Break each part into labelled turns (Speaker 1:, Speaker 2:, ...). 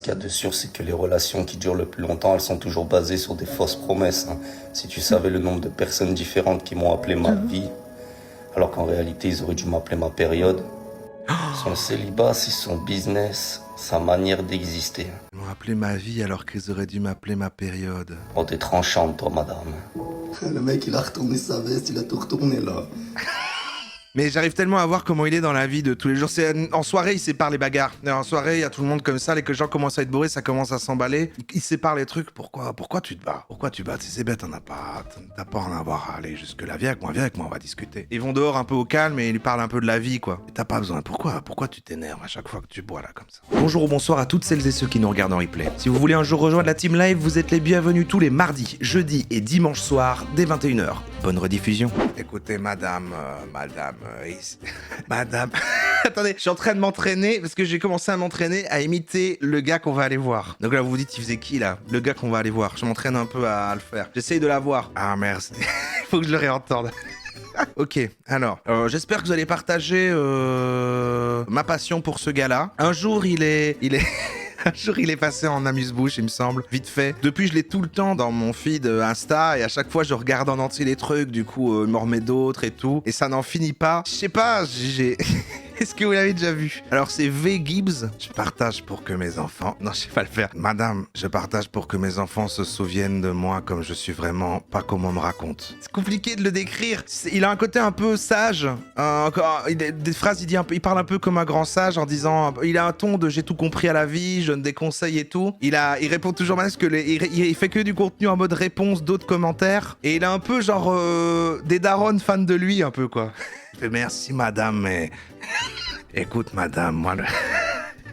Speaker 1: Ce qu'il y a de sûr, c'est que les relations qui durent le plus longtemps, elles sont toujours basées sur des fausses promesses. Si tu savais le nombre de personnes différentes qui m'ont appelé ma vie, alors qu'en réalité, ils auraient dû m'appeler ma période. Son célibat, c'est son business, sa manière d'exister.
Speaker 2: Ils m'ont appelé ma vie alors qu'ils auraient dû m'appeler ma période.
Speaker 1: Oh, t'es tranchante, toi, madame.
Speaker 3: Le mec, il a retourné sa veste, il a tout retourné là.
Speaker 2: Mais j'arrive tellement à voir comment il est dans la vie de tous les jours. En soirée, il sépare les bagarres. En soirée, il y a tout le monde comme ça. Les gens commencent à être bourrés, ça commence à s'emballer. Il sépare les trucs. Pourquoi tu te bats? Pourquoi tu te bats? C'est bête, t'as pas à en avoir à aller jusque-là. Viens avec moi, on va discuter. Ils vont dehors un peu au calme et ils lui parlent un peu de la vie, quoi. Et t'as pas besoin. Pourquoi tu t'énerves à chaque fois que tu bois là comme ça? Bonjour ou bonsoir à toutes celles et ceux qui nous regardent en replay. Si vous voulez un jour rejoindre la team live, vous êtes les bienvenus tous les mardis, jeudis et dimanches soirs dès 21h. Bonne rediffusion. Écoutez, madame, madame. Attendez, je suis en train de m'entraîner parce que j'ai commencé à m'entraîner à imiter le gars qu'on va aller voir. Donc là, vous vous dites, il faisait qui là? Le gars qu'on va aller voir. Je m'entraîne un peu à le faire. J'essaye de la voir. Ah merci. Il faut que je le réentende. Ok, alors, j'espère que vous allez partager ma passion pour ce gars-là. Un jour, il est... Un jour, il est passé en amuse-bouche, il me semble, vite fait. Depuis, je l'ai tout le temps dans mon feed Insta, et à chaque fois, je regarde en entier les trucs, du coup, il m'en remet d'autres et tout. Et ça n'en finit pas. Je sais pas, j'ai... Est-ce que vous l'avez déjà vu? Alors c'est V Gibbs. Je partage pour que mes enfants... Non, je sais pas le faire. Madame, je partage pour que mes enfants se souviennent de moi comme je suis vraiment, pas comme on me raconte. C'est compliqué de le décrire. Il a un côté un peu sage. Des phrases, il parle un peu comme un grand sage en disant... Il a un ton de j'ai tout compris à la vie, je donne des conseils et tout. Il répond toujours mal parce que il fait que du contenu en mode réponse, d'autres commentaires. Et il a un peu genre des darons fans de lui un peu quoi. Je fais merci madame, mais... Écoute madame, moi...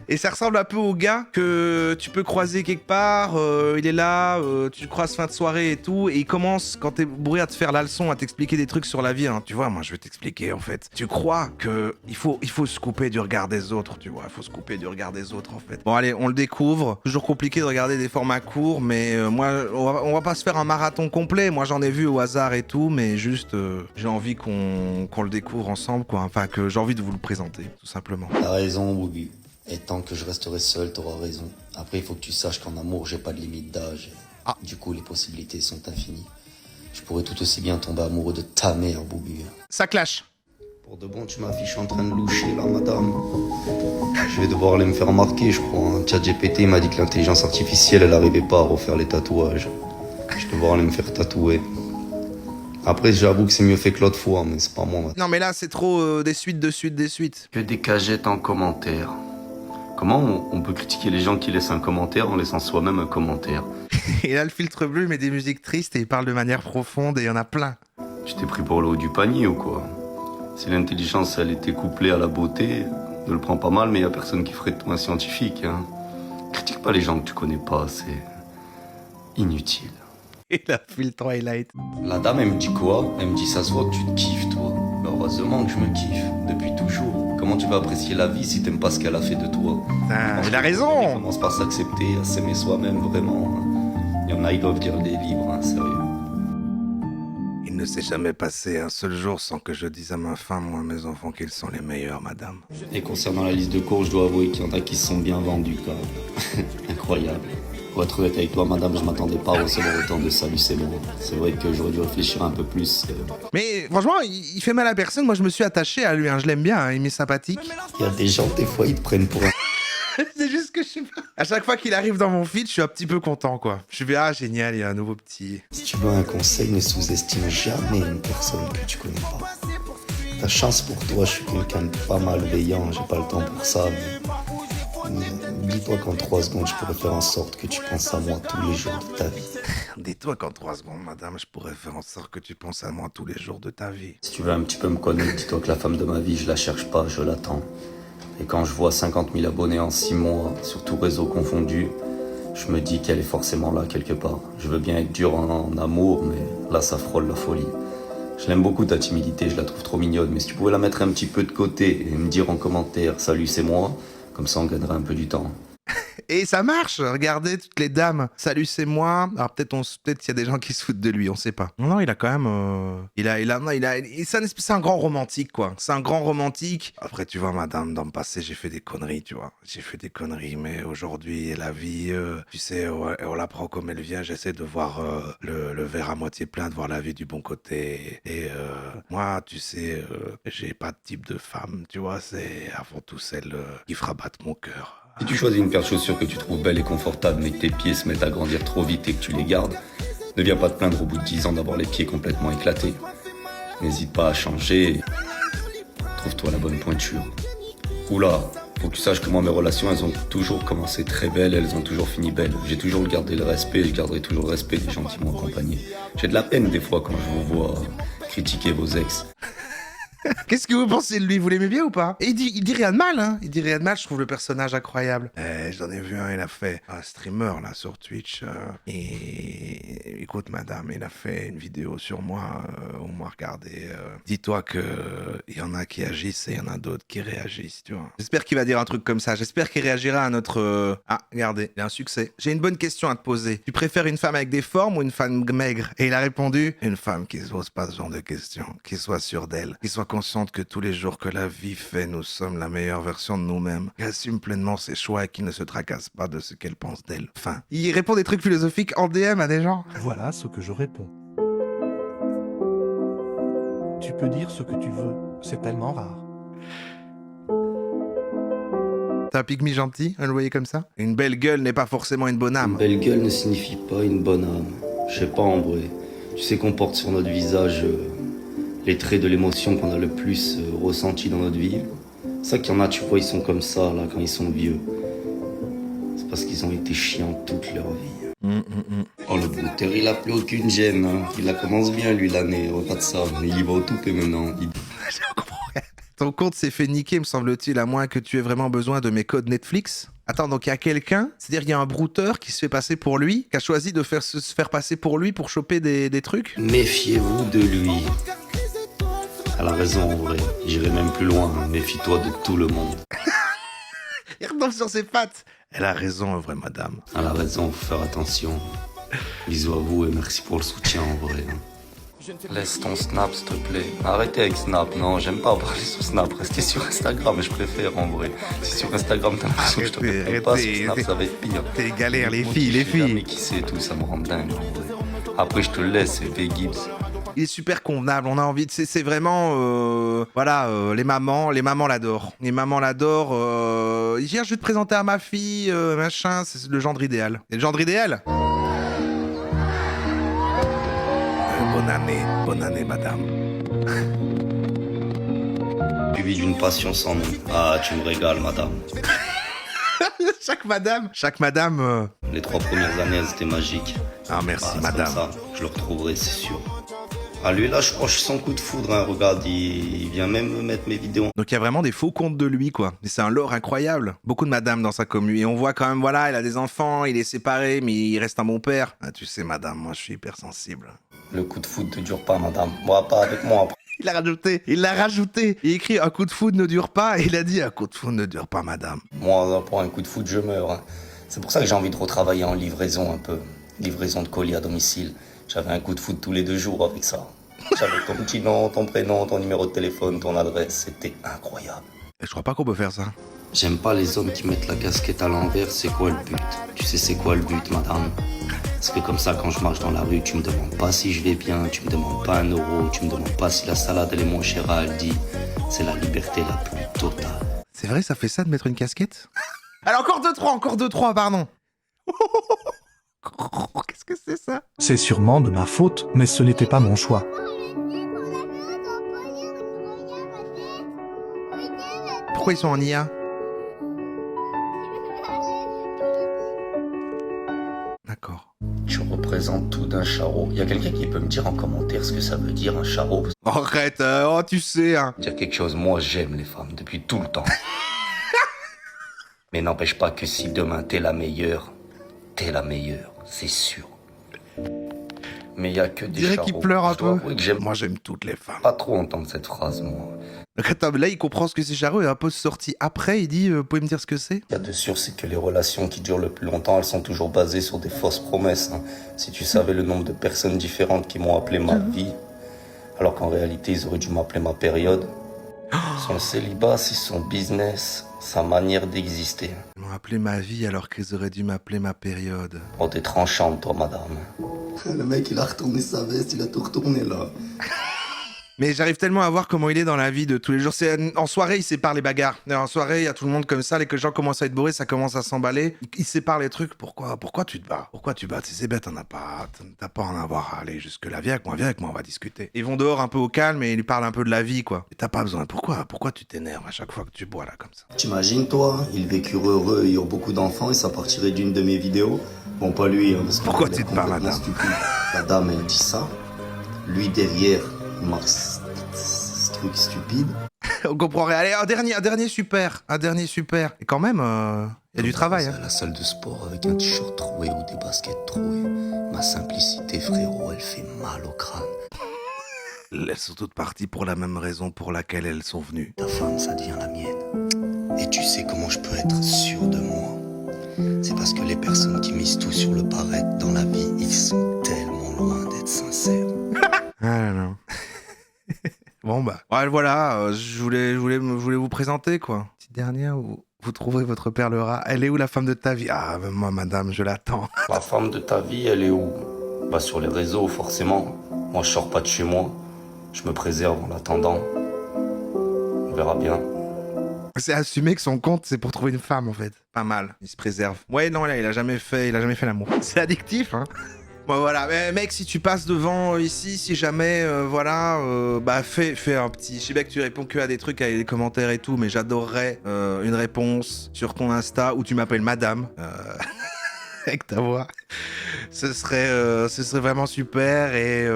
Speaker 2: Et ça ressemble un peu au gars que tu peux croiser quelque part, il est là, tu le croises fin de soirée et tout, et il commence, quand t'es bourré, à te faire la leçon, à t'expliquer des trucs sur la vie, hein. Tu vois, moi je vais t'expliquer en fait. Tu crois que il faut se couper du regard des autres, tu vois, il faut se couper du regard des autres en fait. Bon allez, on le découvre, toujours compliqué de regarder des formats courts, mais moi, on va pas se faire un marathon complet, moi j'en ai vu au hasard et tout, mais juste, j'ai envie qu'on le découvre ensemble, quoi, enfin que j'ai envie de vous le présenter, tout simplement.
Speaker 3: T'as raison, Boubu. Et tant que je resterai seul, t'auras raison. Après, il faut que tu saches qu'en amour, j'ai pas de limite d'âge.
Speaker 2: Ah.
Speaker 3: Du coup, les possibilités sont infinies. Je pourrais tout aussi bien tomber amoureux de ta mère, Boubu.
Speaker 2: Ça clash.
Speaker 3: Pour de bon, tu m'affiches en train de loucher, là, madame. Je vais devoir aller me faire remarquer, je crois. ChatGPT m'a dit que l'intelligence artificielle, elle arrivait pas à refaire les tatouages. Je vais devoir aller me faire tatouer. Après, j'avoue que c'est mieux fait que l'autre fois, mais c'est pas moi.
Speaker 2: Non mais là, c'est trop des suites.
Speaker 1: Que des cagettes en commentaire. Comment on peut critiquer les gens qui laissent un commentaire en laissant soi-même un commentaire?
Speaker 2: Et là, le filtre bleu, il met des musiques tristes et il parle de manière profonde et il y en a plein.
Speaker 1: Tu t'es pris pour le haut du panier ou quoi? Si l'intelligence, elle était couplée à la beauté, ne le prends pas mal, mais y a personne qui ferait de toi un scientifique, hein. Critique pas les gens que tu connais pas, c'est inutile.
Speaker 2: Et la filtre Twilight.
Speaker 3: La dame, elle me dit quoi? Elle me dit, ça se voit que tu te kiffes, toi. Ben, heureusement que je me kiffe, depuis toujours. Comment tu vas apprécier la vie si t'aimes pas ce qu'elle a fait de toi?
Speaker 2: Ah, il a
Speaker 3: On
Speaker 2: raison.
Speaker 3: commence par s'accepter, à s'aimer soi-même, vraiment. Il y en a, ils doivent lire des livres, hein, sérieux.
Speaker 2: Il ne s'est jamais passé un seul jour sans que je dise à ma femme ou à mes enfants qu'ils sont les meilleurs, madame.
Speaker 3: Et concernant la liste de cours, je dois avouer qu'il y en a qui se sont bien vendus, quand même. Incroyable. Pour être honnête avec toi, madame, je m'attendais pas à recevoir autant de salut, c'est bon. C'est vrai que j'aurais dû réfléchir un peu plus.
Speaker 2: Mais franchement, il fait mal à personne. Moi, je me suis attaché à lui, hein. Je l'aime bien, hein. Il m'est sympathique.
Speaker 3: Il y a des gens, des fois, ils te prennent pour un...
Speaker 2: C'est juste que je sais pas. À chaque fois qu'il arrive dans mon feed, je suis un petit peu content, quoi. Je suis ah génial, il y a un nouveau petit.
Speaker 3: Si tu veux un conseil, ne sous-estime jamais une personne que tu connais pas. Ta chance pour toi, je suis quelqu'un de pas malveillant, j'ai pas le temps pour ça, mais dis-toi qu'en 3 secondes, je pourrais faire en sorte que tu penses à moi tous les jours de ta vie.
Speaker 2: Dis-toi qu'en 3 secondes, madame, je pourrais faire en sorte que tu penses à moi tous les jours de ta vie.
Speaker 1: Si tu veux un petit peu me connaître, dis-toi que la femme de ma vie, je la cherche pas, je l'attends. Et quand je vois 50 000 abonnés en 6 mois, sur tout réseau confondu, je me dis qu'elle est forcément là quelque part. Je veux bien être dur en amour, mais là ça frôle la folie. Je l'aime beaucoup ta timidité, je la trouve trop mignonne, mais si tu pouvais la mettre un petit peu de côté et me dire en commentaire « Salut, c'est moi », comme ça on gagnerait un peu du temps.
Speaker 2: Et ça marche. Regardez toutes les dames. Salut, c'est moi. Alors peut-être qu'il y a des gens qui se foutent de lui, on sait pas. Non, il a quand même. C'est un grand romantique, quoi. C'est un grand romantique. Après, tu vois, madame, dans le passé, j'ai fait des conneries, tu vois. J'ai fait des conneries, mais aujourd'hui, la vie, tu sais, on la prend comme elle vient. J'essaie de voir le verre à moitié plein, de voir la vie du bon côté. Et moi, tu sais, j'ai pas de type de femme, tu vois. C'est avant tout celle qui fera battre mon cœur.
Speaker 3: Si tu choisis une paire de chaussures que tu trouves belle et confortable, mais que tes pieds se mettent à grandir trop vite et que tu les gardes, ne viens pas te plaindre au bout de 10 ans d'avoir les pieds complètement éclatés. N'hésite pas à changer. Trouve-toi la bonne pointure. Oula, faut que tu saches que moi, mes relations, elles ont toujours commencé très belles, elles ont toujours fini belles. J'ai toujours gardé le respect et je garderai toujours le respect des gens qui m'ont accompagné. J'ai de la peine des fois quand je vous vois critiquer vos ex.
Speaker 2: Qu'est-ce que vous pensez de lui? Vous l'aimez bien ou pas? Et il dit rien de mal, hein. Il dit rien de mal, je trouve le personnage incroyable. J'en ai vu un, il a fait un streamer là sur Twitch. Et écoute madame, il a fait une vidéo sur moi, on m'a regardé. Dis-toi que il y en a qui agissent et il y en a d'autres qui réagissent, tu vois. J'espère qu'il va dire un truc comme ça, j'espère qu'il réagira à notre... Ah, regardez, il a un succès. J'ai une bonne question à te poser. Tu préfères une femme avec des formes ou une femme maigre? Et il a répondu, une femme qui ne se pose pas ce genre de questions, qui soit sûre d'elle, qui soit consciente que tous les jours que la vie fait, nous sommes la meilleure version de nous-mêmes, qui assume pleinement ses choix et qui ne se tracasse pas de ce qu'elle pense d'elle. Enfin, il répond des trucs philosophiques en DM à des gens.
Speaker 4: Voilà ce que je réponds. Tu peux dire ce que tu veux, c'est tellement rare.
Speaker 2: T'as un pygmy gentil, à le voyer comme ça? Une belle gueule n'est pas forcément une bonne âme.
Speaker 3: Une belle gueule ne signifie pas une bonne âme. Je sais pas en vrai. Tu sais qu'on porte sur notre visage les traits de l'émotion qu'on a le plus ressenti dans notre vie. C'est ça qu'il y en a, tu vois, ils sont comme ça là quand ils sont vieux. C'est parce qu'ils ont été chiants toute leur vie. Oh le brouteur, il a plus aucune gêne. Hein. Il la commence bien lui l'année, regarde ça. Il y va au toupet maintenant.
Speaker 2: Je comprends rien. Ton compte s'est fait niquer, me semble-t-il, à moins que tu aies vraiment besoin de mes codes Netflix. Attends, donc il y a quelqu'un, c'est-à-dire il y a un brouteur qui se fait passer pour lui, qui a choisi de se faire passer pour lui pour choper des trucs?
Speaker 3: Méfiez-vous de lui. Elle a raison en vrai. J'irai même plus loin. Méfie-toi de tout le monde.
Speaker 2: Il retombe sur ses pattes. Elle a raison, en vrai, madame.
Speaker 3: Elle a raison, faut faire attention. Bisous à vous et merci pour le soutien en vrai. Laisse ton Snap s'il te plaît. Arrêtez avec Snap, non, j'aime pas parler sur Snap. Restez sur Instagram, je préfère en vrai. Si sur Instagram t'as l'impression que je te réponds pas, sur Snap ça va être pire.
Speaker 2: T'es galère, les
Speaker 3: Moi,
Speaker 2: filles.
Speaker 3: Mais qui sait tout, ça me rend dingue en vrai. Après je te laisse, c'est V-Gibbs.
Speaker 2: Il est super convenable, on a envie de... C'est vraiment... les mamans l'adorent. Les mamans l'adorent. Hier, je vais te présenter à ma fille, machin, c'est le gendre idéal. Et le gendre idéal? Bonne année, madame.
Speaker 3: Tu vis d'une passion sans nom. Ah, tu me régales, madame.
Speaker 2: Chaque madame...
Speaker 3: Les 3 premières années, elles étaient magiques.
Speaker 2: Ah, merci,
Speaker 3: c'est
Speaker 2: madame.
Speaker 3: comme ça, je le retrouverai, c'est sûr. Ah, lui, là, je crois que je suis son coup de foudre, hein. Regarde, il vient même me mettre mes vidéos.
Speaker 2: Donc il y a vraiment des faux comptes de lui, quoi. Et c'est un lore incroyable. Beaucoup de madames dans sa commune. Et on voit quand même, voilà, il a des enfants, il est séparé, mais il reste un bon père. Ah, tu sais, madame, moi, je suis hypersensible.
Speaker 3: Le coup de foudre ne dure pas, madame. Moi, pas avec moi, après.
Speaker 2: Il l'a rajouté. Il écrit un coup de foudre ne dure pas, et il a dit un coup de foudre ne dure pas, madame.
Speaker 3: Moi, pour un coup de foudre, je meurs. Hein. C'est pour ça que j'ai envie de retravailler en livraison un peu. Livraison de colis à domicile. J'avais un coup de foudre tous les 2 jours avec ça. J'avais ton petit nom, ton prénom, ton numéro de téléphone, ton adresse. C'était incroyable.
Speaker 2: Et je crois pas qu'on peut faire ça.
Speaker 3: J'aime pas les hommes qui mettent la casquette à l'envers. C'est quoi le but? Tu sais c'est quoi le but, madame? Parce que comme ça, quand je marche dans la rue, tu me demandes pas si je vais bien, tu me demandes pas 1 euro, tu me demandes pas si la salade elle est moins chère à Aldi. C'est la liberté la plus totale.
Speaker 2: C'est vrai, ça fait ça de mettre une casquette? Alors encore 2-3, pardon. Qu'est-ce que c'est ça?
Speaker 4: C'est sûrement de ma faute, mais ce n'était pas mon choix.
Speaker 2: Pourquoi ils sont en IA? D'accord.
Speaker 3: Tu représentes tout d'un charreau. Y a quelqu'un qui peut me dire en commentaire ce que ça veut dire un charreau?
Speaker 2: Arrête, oh tu sais, hein.
Speaker 3: Dire quelque chose, moi j'aime les femmes depuis tout le temps. Mais n'empêche pas que si demain t'es la meilleure, c'est sûr.
Speaker 1: Mais il y a que
Speaker 2: On
Speaker 1: des
Speaker 2: dirait
Speaker 1: charros.
Speaker 2: qu'il pleure un
Speaker 1: Je dois
Speaker 2: peu.
Speaker 1: avouer que j'aime
Speaker 2: Moi, j'aime toutes les femmes.
Speaker 1: pas trop entendre cette phrase, moi.
Speaker 2: Donc, attends, là, il comprend ce que c'est charreux. Et un post sorti après, il dit, vous pouvez me dire ce que c'est?
Speaker 1: Il y a de sûr, c'est que les relations qui durent le plus longtemps, elles sont toujours basées sur des fausses promesses. Hein. Si tu savais le nombre de personnes différentes qui m'ont appelé ma vie, alors qu'en réalité, ils auraient dû m'appeler ma période. Son célibat, c'est son business, sa manière d'exister.
Speaker 2: Ils m'ont appelé ma vie alors qu'ils auraient dû m'appeler ma période.
Speaker 1: Oh, t'es tranchante, toi, madame.
Speaker 3: Le mec, il a retourné sa veste, il a tout retourné là.
Speaker 2: Mais j'arrive tellement à voir comment il est dans la vie de tous les jours. En soirée, il sépare les bagarres. En soirée, il y a tout le monde comme ça. Dès que les gens commencent à être bourrés, ça commence à s'emballer. Il sépare les trucs. Pourquoi tu te bats? Pourquoi tu te bats? C'est bête, t'as pas à en avoir à aller jusque-là. Viens avec moi, on va discuter. Ils vont dehors un peu au calme et ils lui parlent un peu de la vie, quoi. Et t'as pas besoin. Pourquoi tu t'énerves à chaque fois que tu bois, là, comme ça?
Speaker 3: T'imagines, toi, ils vécurent heureux, ils ont beaucoup d'enfants et ça partirait d'une de mes vidéos. Bon, pas lui, hein, parce que
Speaker 2: Pourquoi
Speaker 3: il est
Speaker 2: tu te bats,
Speaker 3: complètement
Speaker 2: madame?
Speaker 3: stupide. La dame, elle dit ça. Lui, derrière, il marque ce truc stupide.
Speaker 2: On comprend rien. Allez, un dernier super. Et quand même, il y a du travail, hein.
Speaker 3: À la salle de sport avec un t-shirt troué ou des baskets trouées. Ma simplicité, frérot, elle fait mal au crâne.
Speaker 2: Elles sont toutes parties pour la même raison pour laquelle elles sont venues.
Speaker 3: Ta femme, ça devient la mienne. Et tu sais comment je peux être sûr de moi? C'est parce que les personnes qui misent tout sur le paraître dans la vie, ils sont tellement loin d'être sincères.
Speaker 2: Ah non. Bon bah, ouais, voilà, je voulais vous présenter, quoi. Petite dernière où vous trouverez votre perle rare. Elle est où, la femme de ta vie? Ah, moi, madame, je l'attends.
Speaker 1: La femme de ta vie, elle est où? Bah, sur les réseaux, forcément. Moi, je sors pas de chez moi. Je me préserve en l'attendant. On verra bien.
Speaker 2: C'est assumé que son compte, c'est pour trouver une femme, en fait. Pas mal. Il se préserve. Ouais, non, là, il a jamais fait l'amour. C'est addictif, hein. Bon, voilà, mais mec, si tu passes devant ici, si jamais, voilà, bah fais un petit... Je sais bien que tu réponds que à des trucs avec des commentaires et tout, mais j'adorerais une réponse sur ton Insta où tu m'appelles madame, avec ta voix. Ce serait vraiment super et...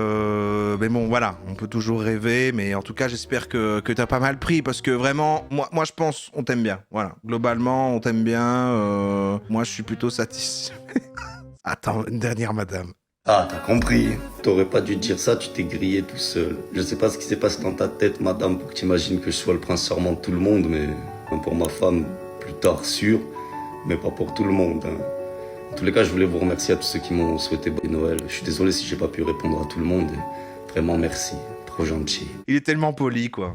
Speaker 2: mais bon, voilà, on peut toujours rêver, mais en tout cas, j'espère que t'as pas mal pris, parce que vraiment, moi je pense, on t'aime bien. Voilà, globalement, on t'aime bien. Moi, je suis plutôt satisfait. Attends, une dernière madame.
Speaker 3: Ah, t'as compris. T'aurais pas dû dire ça, tu t'es grillé tout seul. Je sais pas ce qui s'est passé dans ta tête, madame, pour que t'imagines que je sois le prince charmant de tout le monde, mais pour ma femme, plus tard, sûr, mais pas pour tout le monde. Hein. En tous les cas, je voulais vous remercier à tous ceux qui m'ont souhaité bon Noël. Je suis désolé si j'ai pas pu répondre à tout le monde. Vraiment, merci. Trop gentil.
Speaker 2: Il est tellement poli, quoi.